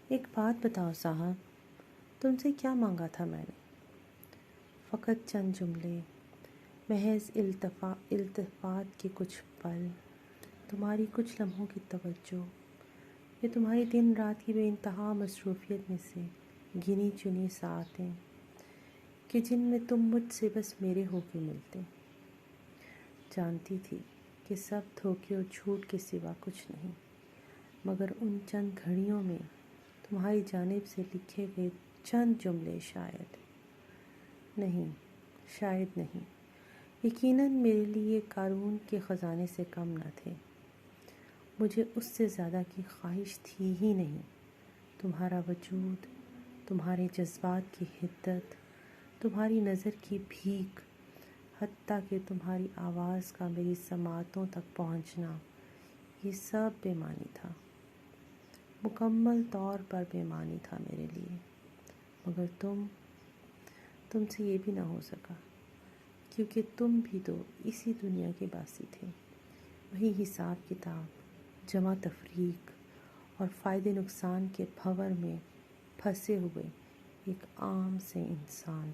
ایک بات بتاؤ صاحب، تم سے کیا مانگا تھا میں نے؟ فقط چند جملے، محض التفات کے کچھ پل، تمہاری کچھ لمحوں کی توجہ، یہ تمہاری دن رات کی بے انتہا مصروفیت میں سے گنی چنی ساعتیں کہ جن میں تم مجھ سے بس میرے ہو کے ملتے۔ جانتی تھی کہ سب دھوکے اور جھوٹ کے سوا کچھ نہیں، مگر ان چند گھڑیوں میں تمہاری جانب سے لکھے گئے چند جملے شاید نہیں، یقیناً میرے لیے قارون کے خزانے سے کم نہ تھے۔ مجھے اس سے زیادہ کی خواہش تھی ہی نہیں۔ تمہارا وجود، تمہارے جذبات کی حدت، تمہاری نظر کی بھیک، حتیٰ کہ تمہاری آواز کا میری سماعتوں تک پہنچنا، یہ سب بے معنی تھا، مکمل طور پر بے معنی تھا میرے لیے۔ مگر تم سے یہ بھی نہ ہو سکا، کیونکہ تم بھی تو اسی دنیا کے باسی تھے، وہی حساب کتاب، جمع تفریق اور فائدے نقصان کے بھنور میں پھنسے ہوئے ایک عام سے انسان۔